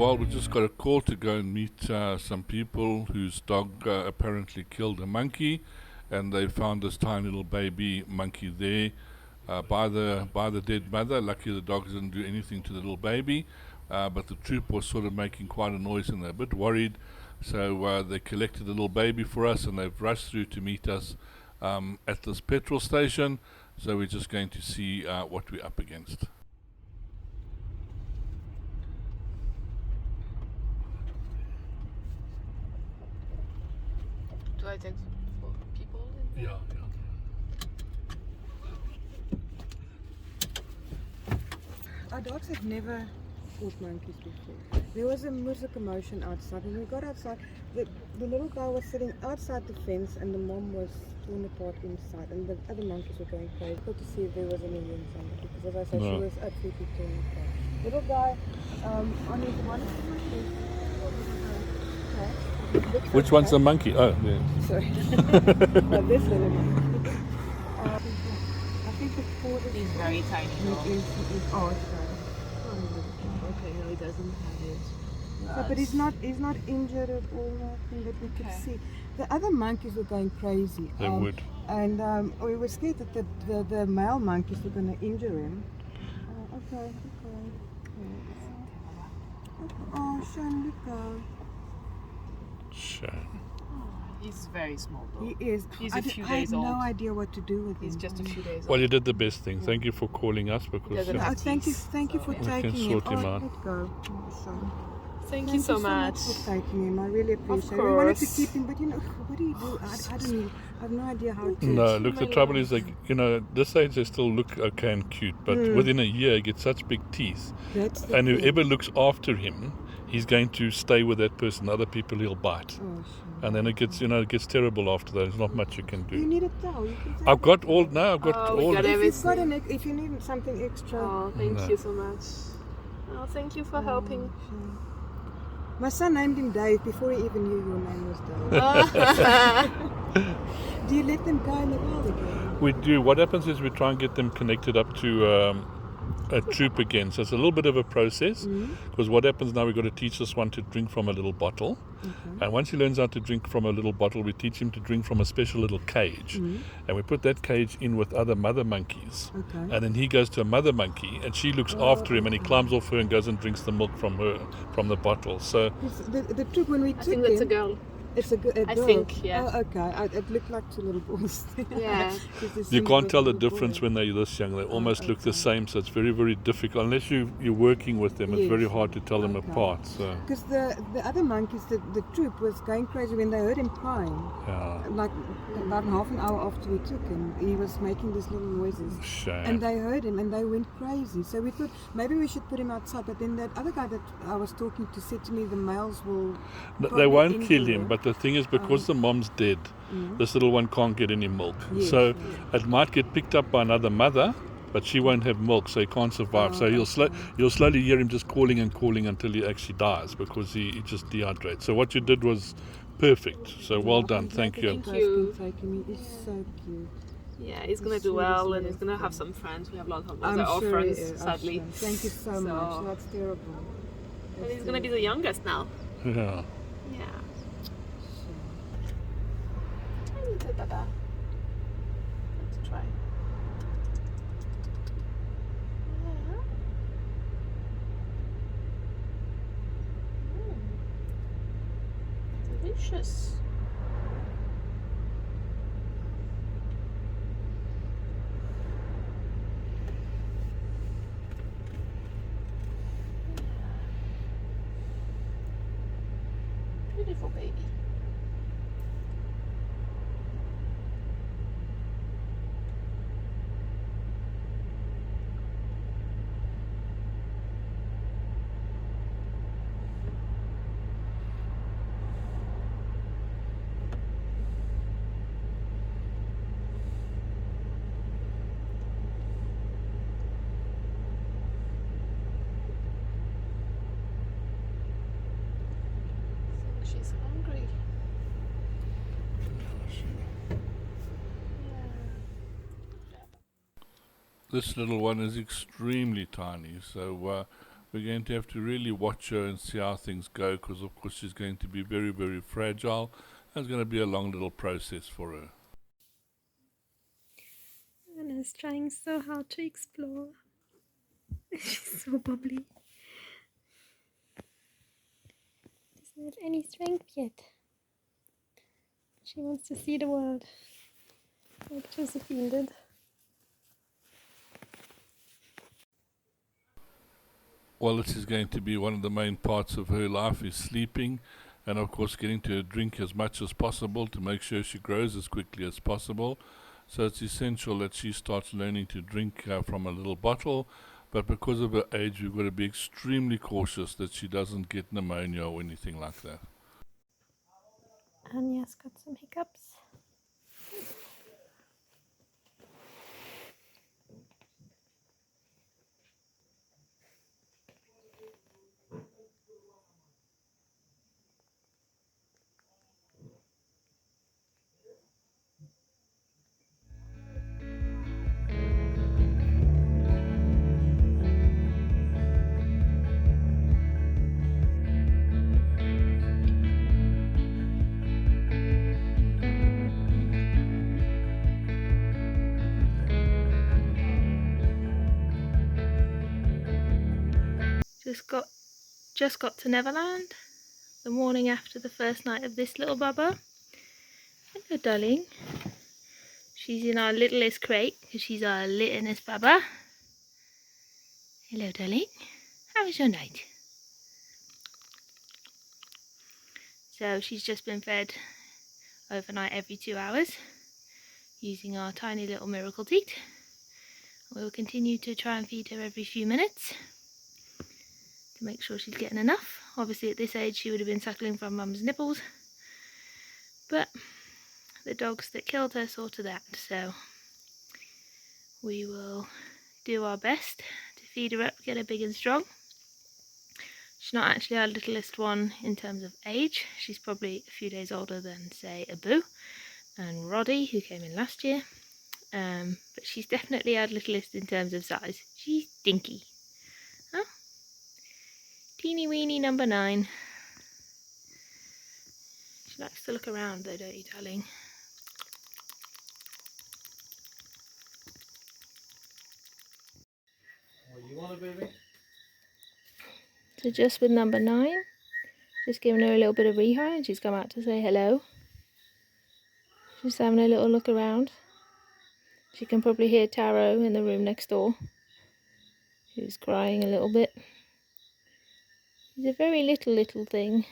Well, we just got a call to go and meet some people whose dog apparently killed a monkey, and they found this tiny little baby monkey there by the dead mother. Lucky the dog didn't do anything to the little baby, but the troop was sort of making quite a noise, and they're a bit worried. So they collected the little baby for us, and they've rushed through to meet us at this petrol station. So we're just going to see what we're up against. Do I take for people? Yeah. Our dogs have never fought monkeys before. There was a commotion outside. When we got outside, the little guy was sitting outside the fence and the mom was torn apart inside, and the other monkeys were going crazy. Good to see if there was any wounds on it, because as I said, she was absolutely torn apart. Little guy, on his one Which one's the monkey? Oh, yeah. Sorry. No, this little monkey. I think the paw He's very tiny. Oh, sorry. Okay, no, he doesn't have it. Yeah, but he's not injured at all, nothing that we could see. The other monkeys were going crazy. They would. And we were scared that the male monkeys were going to injure him. Okay. Oh, Sean, look go. Shame. He's very small though. He is. He's a few I days have old. no idea what to do with him. He's just a few days Well, old. you did the best thing. Thank you for calling us, because Doesn't have Thank you for We taking can him. sort him out. Let go. Oh, sorry. Thank you so much. for taking him. I really appreciate it. We wanted to keep him, but what do you do? I don't know. I have no idea how to. No, look, the trouble is, like, this age they still look okay and cute, but within a year he gets such big teeth, That's the and thing. whoever looks after him, he's going to stay with that person. Other people he'll bite, Oh, sure. and then it gets terrible after that. There's not much you can You do. need a towel. You can take I've got it. all now. I've got Oh, we all. got If you've got everything. if you need something extra. Oh, thank No. you so much. Oh, thank you for helping. Sure. My son named him Dave before he even knew your name was Dave. Do you let them go in the wild again? We do. What happens is we try and get them connected up to a troop again. So it's a little bit of a process, because what happens now, we've got to teach this one to drink from a little bottle. And once he learns how to drink from a little bottle, we teach him to drink from a special little cage. And we put that cage in with other mother monkeys. Okay. And then he goes to a mother monkey, and she looks after him, and he climbs off her and goes and drinks the milk from the bottle. So The troop when we I took think that's a him, girl. it's a girl. I think, yeah. Oh, okay. It looked like two little boys. Yeah. you can't tell the difference when they're this young. They almost look the okay. same, so it's very, very difficult. Unless you're working with them, it's Yes. very hard to tell them Okay. apart. So, Because the other monkeys, the troop was going crazy when they heard him crying. yeah, Like about half an hour after we took him, he was making these little noises. shame. And they heard him and they went crazy. So we thought maybe we should put him outside. But then that other guy that I was talking to said to me the males will. They probably won't kill injure him, but the thing is, because the mom's dead, this little one can't get any milk. Yes, So it might get picked up by another mother, but she won't have milk, so he can't survive. So you'll slowly hear him just calling and calling until he actually dies, because he just dehydrates. So what you did was perfect. So well done. Thank you. Thank you. He's so cute. Yeah, he's gonna do well, and he's gonna have some friends. We have lots of I'm other sure he orphans, is. sadly. Thank you so much. That's terrible. And he's gonna be the youngest now. Yeah. Yeah. Hi, little Dada. Let's try. Yeah. Delicious. Beautiful baby. I think she's hungry. This little one is extremely tiny, so we're going to have to really watch her and see how things go, because of course she's going to be very, very fragile, and it's going to be a long little process for her. Anna's trying so hard to explore. She's so bubbly. Doesn't have any strength yet. She wants to see the world, like Josephine did. Well, this is going to be one of the main parts of her life, is sleeping, and of course getting to drink as much as possible to make sure she grows as quickly as possible. So it's essential that she starts learning to drink from a little bottle, but because of her age we've got to be extremely cautious that she doesn't get pneumonia or anything like that. Anya's got some hiccups. Just got to Neverland the morning after the first night of this little bubba. Hello, darling. She's in our littlest crate because she's our littlest bubba. Hello, darling. How was your night? So she's just been fed overnight every 2 hours using our tiny little miracle teat. We'll continue to try and feed her every few minutes to make sure she's getting enough. Obviously at this age she would have been suckling from mum's nipples, but the dogs that killed her saw to that, so we will do our best to feed her up, get her big and strong. She's not actually our littlest one in terms of age. She's probably a few days older than, say, Abu and Roddy, who came in last year. But she's definitely our littlest in terms of size. She's dinky. Huh? Teeny weeny number 9. She likes to look around though, don't you, darling? What you want, a baby? So just with number 9, just giving her a little bit of rehi, and she's come out to say hello. She's having a little look around. She can probably hear Taro in the room next door, who's crying a little bit. She's a very little thing.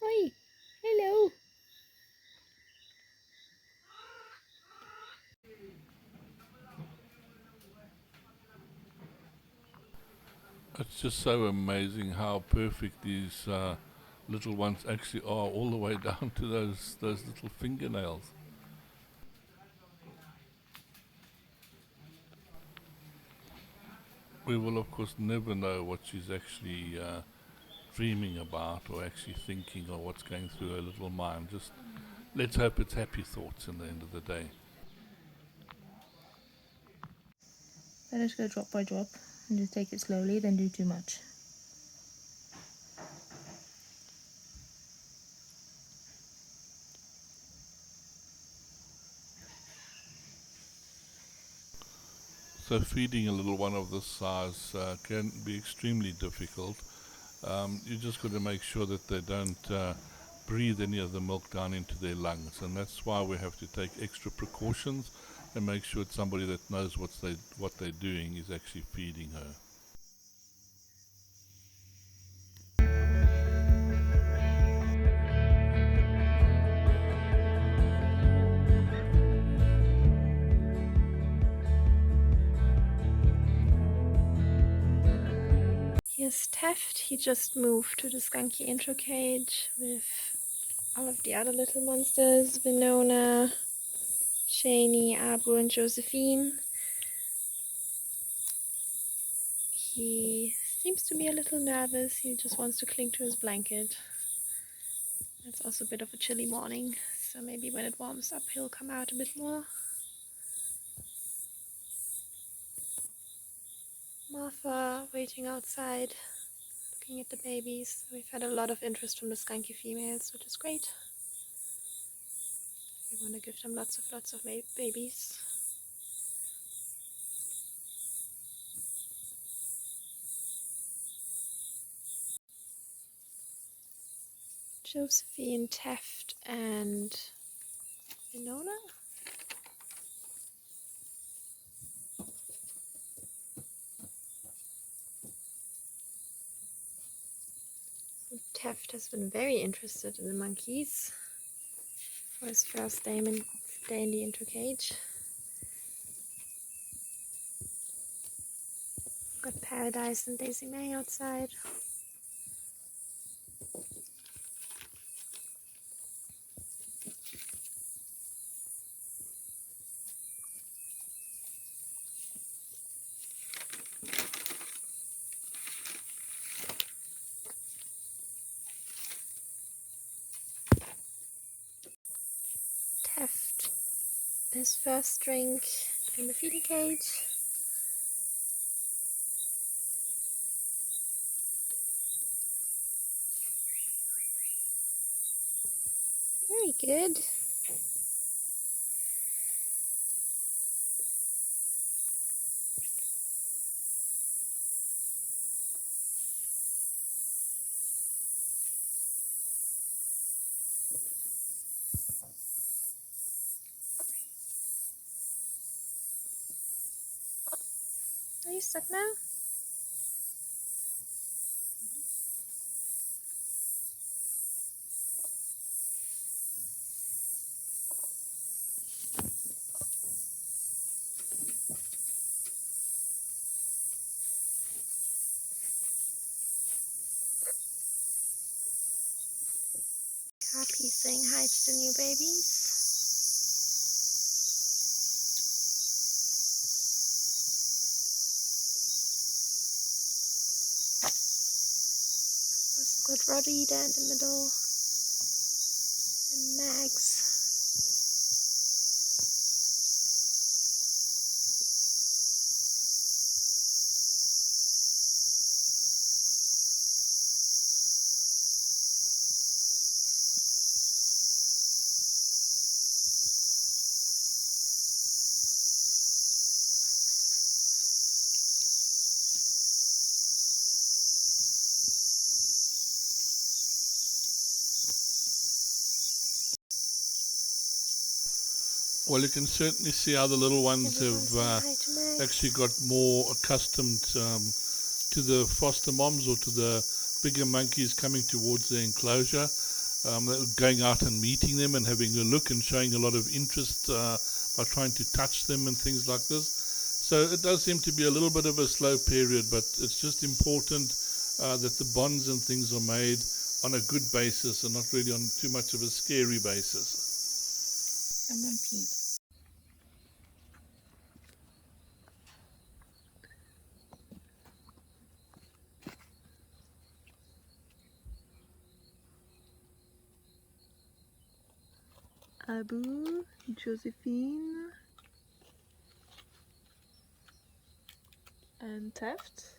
Hi, hello. It's just so amazing how perfect these little ones actually are, all the way down to those little fingernails. We will of course never know what she's actually dreaming about or actually thinking, or what's going through her little mind. Just let's hope it's happy thoughts in the end of the day. Better just go drop by drop and just take it slowly than do too much. So feeding a little one of this size can be extremely difficult. You just got to make sure that they don't breathe any of the milk down into their lungs, and that's why we have to take extra precautions and make sure it's somebody that knows what they're doing is actually feeding her. Here's Taft. He just moved to the Skunkey intro cage with all of the other little monsters, Winona, Shani, Abu and Josephine. He seems to be a little nervous. He just wants to cling to his blanket. It's also a bit of a chilly morning, so maybe when it warms up he'll come out a bit more. Martha waiting outside, looking at the babies. We've had a lot of interest from the Skunkey females, which is great. We want to give them lots of babies. Josephine, Taft, and Winona. Taft has been very interested in the monkeys for his first day in the intro cage. Got Paradise and Daisy May outside. Taft, his first drink in the feeding cage. Very good. Are you stuck now? Happy saying hi to the new babies. Also got Roddy there in the middle. And Max. Well, you can certainly see how the little ones Everyone's saying have hi to Max. actually got more accustomed to the foster moms or to the bigger monkeys coming towards the enclosure. They're going out and meeting them and having a look and showing a lot of interest by trying to touch them and things like this. So it does seem to be a little bit of a slow period, but it's just important that the bonds and things are made on a good basis and not really on too much of a scary basis. Come on, Pete. Abu, Josephine, and Taft.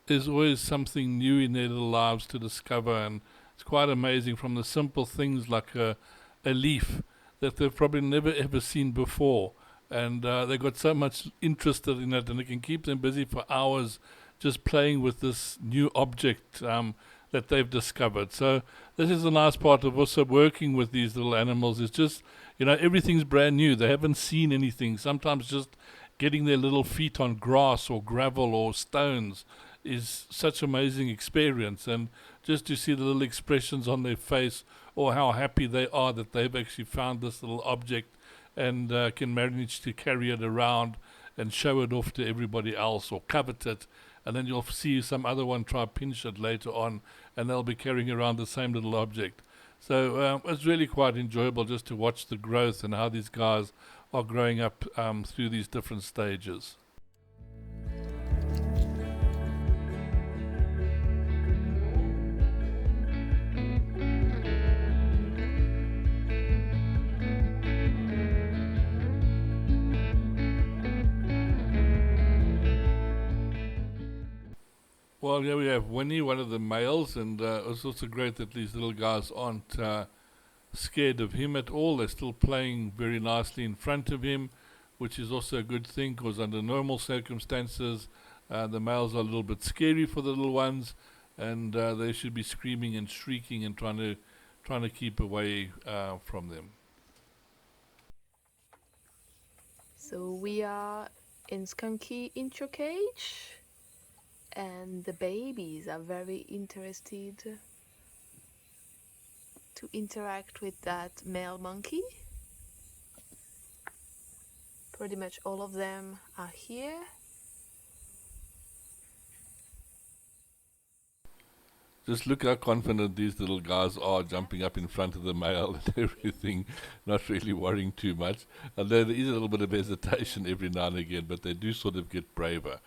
There's always something new in their little lives to discover, and it's quite amazing from the simple things like a leaf that they've probably never ever seen before, and they got so much interested in it, and it can keep them busy for hours just playing with this new object that they've discovered. So this is the nice part of also working with these little animals. It's just, everything's brand new. They haven't seen anything. Sometimes just getting their little feet on grass or gravel or stones is such an amazing experience, and just to see the little expressions on their face or how happy they are that they've actually found this little object and can manage to carry it around and show it off to everybody else or covet it, and then you'll see some other one try pinch it later on and they'll be carrying around the same little object. So it's really quite enjoyable just to watch the growth and how these guys are growing up through these different stages. Well, here we have Winnie, one of the males, and it's also great that these little guys aren't scared of him at all. They're still playing very nicely in front of him, which is also a good thing, because under normal circumstances, the males are a little bit scary for the little ones, and they should be screaming and shrieking and trying to keep away from them. So we are in Skunkey intro cage, and the babies are very interested to interact with that male monkey. Pretty much all of them are here. Just look how confident these little guys are, jumping up in front of the male and everything, not really worrying too much. Although there is a little bit of hesitation every now and again, but they do sort of get braver.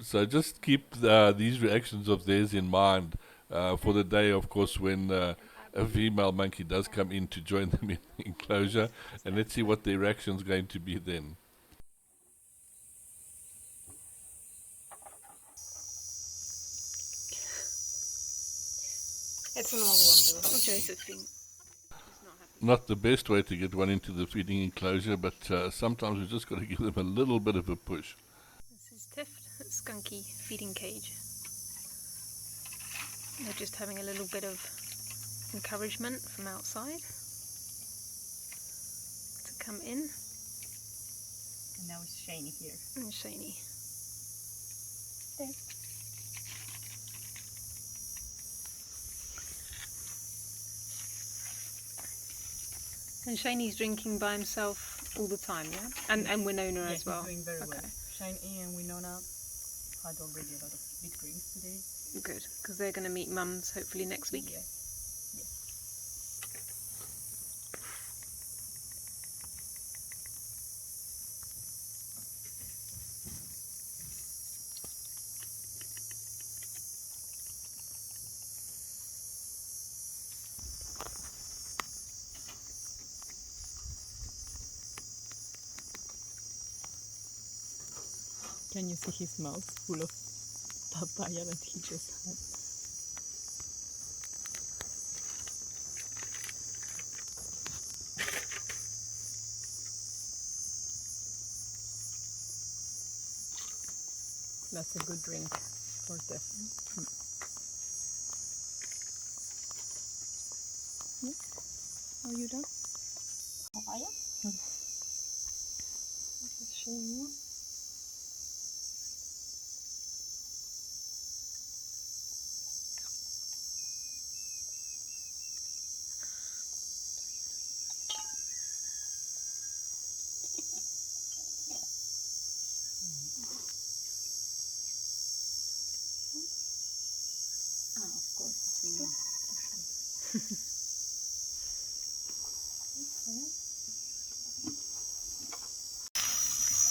So just keep these reactions of theirs in mind for the day, of course, when a female monkey does come in to join them in the enclosure, and let's see what their reaction's going to be then. It's another one though. Josephine. Not the best way to get one into the feeding enclosure, but sometimes we've just got to give them a little bit of a push. This is Tiff, Skunkey feeding cage. They're just having a little bit of encouragement from outside to come in. And now it's Shiny here. And Shiny. And Shane's drinking by himself all the time, yeah? And Winona as well. He's doing very well. Okay. Shiny and Winona had already a lot of big drinks today. Good, because they're going to meet mums hopefully next week. Yeah. Can you see his mouth full of papaya that he just had? That's a good drink for Tiff. Are you done? Papaya? This is Shane.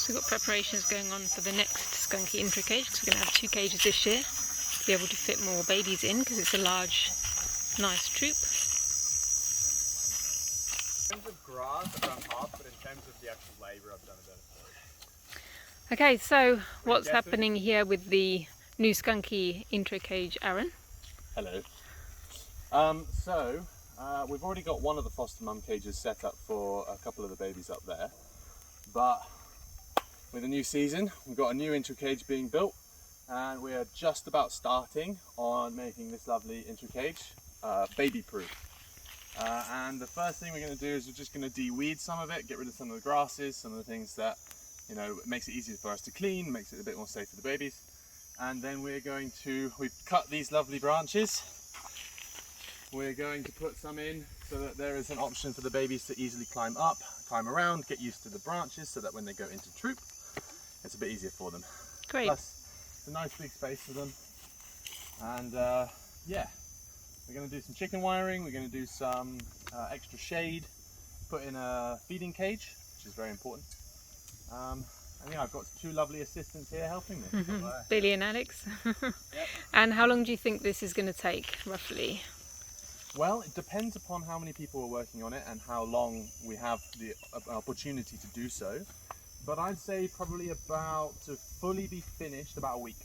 So we've got preparations going on for the next Skunkey intro cage, because we're going to have 2 cages this year to be able to fit more babies in, because it's a large, nice troop. In terms of grass, I've done half, but in terms of the actual labour, I've done a bit. Okay, so what's happening here with the new Skunkey intro cage, Aaron? Hello. We've already got one of the foster mum cages set up for a couple of the babies up there, but with a new season, we've got a new intro cage being built, and we are just about starting on making this lovely intro cage baby proof. And the first thing we're going to do is we're just going to de-weed some of it, get rid of some of the grasses, some of the things that, you know, makes it easier for us to clean, makes it a bit more safe for the babies. And then we've cut these lovely branches. We're going to put some in so that there is an option for the babies to easily climb up, climb around, get used to the branches, so that when they go into troop, it's a bit easier for them. Great. Plus, it's a nice big space for them. And yeah, We're going to do some chicken wiring, we're going to do some extra shade, put in a feeding cage, which is very important. And yeah, I've got two lovely assistants here helping me. Billy and Alex. And how long do you think this is going to take, roughly? Well, it depends upon how many people are working on it and how long we have the opportunity to do so. But I'd say probably about, to fully be finished, about a week.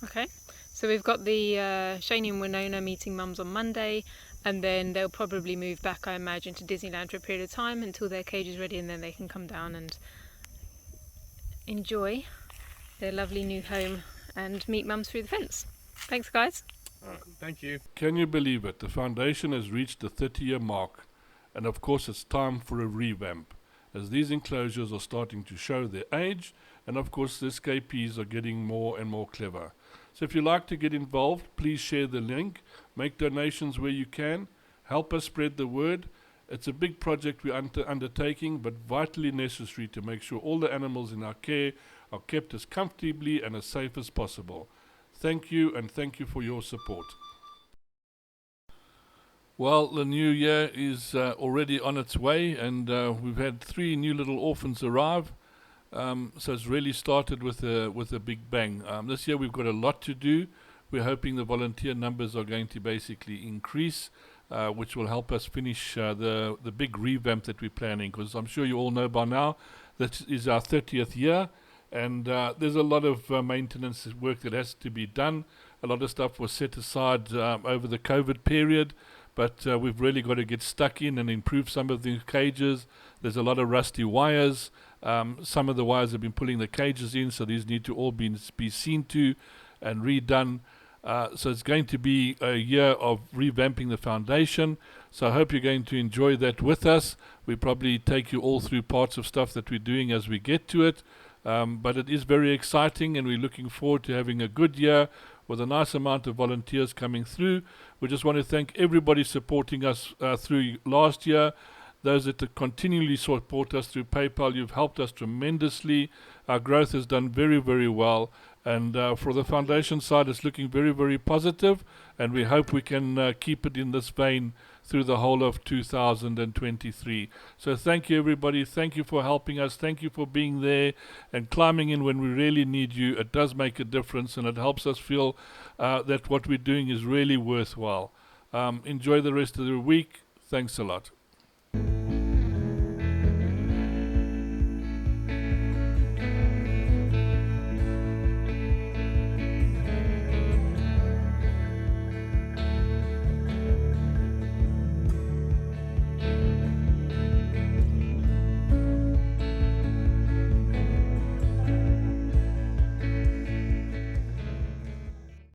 Okay, so we've got the Shani and Winona meeting mums on Monday, and then they'll probably move back, I imagine, to Disneyland for a period of time until their cage is ready, and then they can come down and enjoy their lovely new home and meet mums through the fence. Thanks, guys. Thank you. Can you believe it? The foundation has reached the 30-year mark, and of course it's time for a revamp, as these enclosures are starting to show their age, and of course the escapees are getting more and more clever. So if you'd like to get involved, please share the link, make donations where you can, help us spread the word. It's a big project we're undertaking, but vitally necessary to make sure all the animals in our care are kept as comfortably and as safe as possible. Thank you, and thank you for your support. Well, the new year is already on its way, and we've had 3 new little orphans arrive. So it's really started with a big bang. This year we've got a lot to do. We're hoping the volunteer numbers are going to basically increase, which will help us finish the big revamp that we're planning, because I'm sure you all know by now that is our 30th year, and there's a lot of maintenance work that has to be done. A lot of stuff was set aside over the COVID period, but we've really got to get stuck in and improve some of the cages. There's a lot of rusty wires. Some of the wires have been pulling the cages in, so these need to all be seen to and redone. So it's going to be a year of revamping the foundation. So I hope you're going to enjoy that with us. We probably take you all through parts of stuff that we're doing as we get to it. But it is very exciting, and we're looking forward to having a good year with a nice amount of volunteers coming through. We just want to thank everybody supporting us through last year. Those that continually support us through PayPal, you've helped us tremendously. Our growth has done very, very well. And for the foundation side, it's looking very, very positive, and we hope we can keep it in this vein through the whole of 2023. So thank you, everybody. Thank you for helping us. Thank you for being there and climbing in when we really need you. It does make a difference, and it helps us feel that what we're doing is really worthwhile. Enjoy the rest of the week. Thanks a lot.